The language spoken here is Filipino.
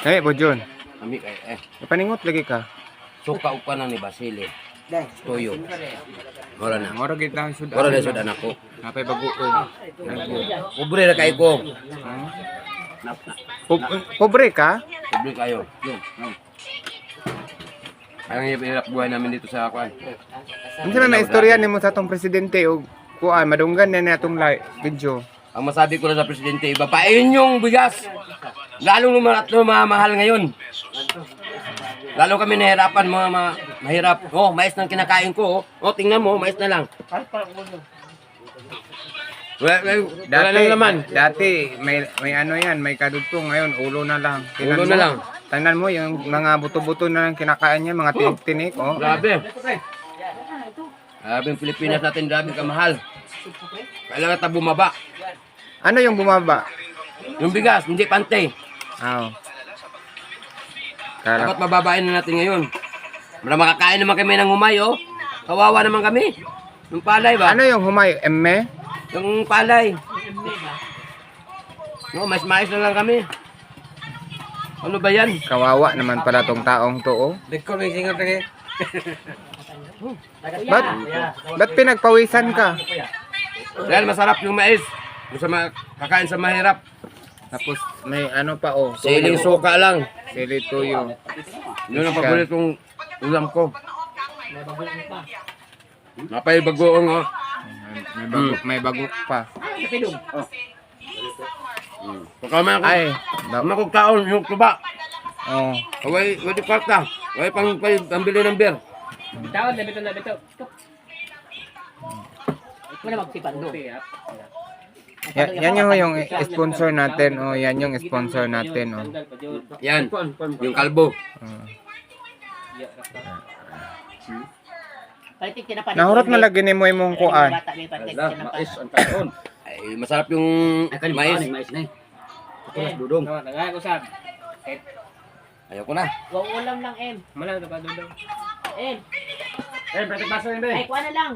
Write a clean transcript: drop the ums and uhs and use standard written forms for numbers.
Eh, Bojon. Ami kay Ipaningot lagi ka. suka upanan ni Basile. Toyo. Ora na. Moro kita sudah. Ora na sudan ako. Napay bago ko. Pobre na kay ko. Pobre ka? Pobre kayo. Ang hirap buhay namin dito sa Kwan. Unsa na istorya nimo sa atong presidente o kuan madunggan na natong video. Ang masabi ko na sa presidente, ibabain yung bigas. Lalong mahal ngayon. Lalo kami nahirapan, mahirap. Oh, mais nang kinakain ko. Oh, tingnan mo, mais na lang. Wala lang naman. Dati may ano yan, may kadugtong ngayon ulo na lang. Ulo na lang. Tingnan mo yung mga buto-buto na lang kinakain niya, mga tinik-tinik, oh. Grabe. Grabe yung Pilipinas natin, grabe kamahal. Kailangan tayo bumaba. Ano yung bumaba? Yung bigas, hindi pante. Oh. Dapat mababain na natin ngayon. Para makakain naman kami ng humay, oh. Kawawa naman kami. Yung palay ba? Ano yung humay? Emme? Yung palay. No, mais na lang kami. Ano ba yan? Kawawa naman pala tong taong to, oh. Ba't pinagpawisan ka? Dahil masarap yung mais. Gusto kakain sa mahirap. Tapos may ano pa, oh. Siling suka lang. Sili tuyo. Yun ang paboritong ulam ko. Napay bagoong, oh. May bagok pa. Pagkaman ako. Ay, Makugtaon yung tuba. oh. Away, wadi kwarta. Away pambili ng beer. Bitawan na bito. Wala magsipan do. Yan yung sponsor natin, oh. Yan yung sponsor natin, oh. Yan, yung kalbo. Nahurot na lagi ni mo imong kuan. Ay, masarap yung mais. Dudong. Usap. Ayoko na. Ulam lang, M. Malang ka dudong. M. Pwede baso yun, Ay, kuha na lang.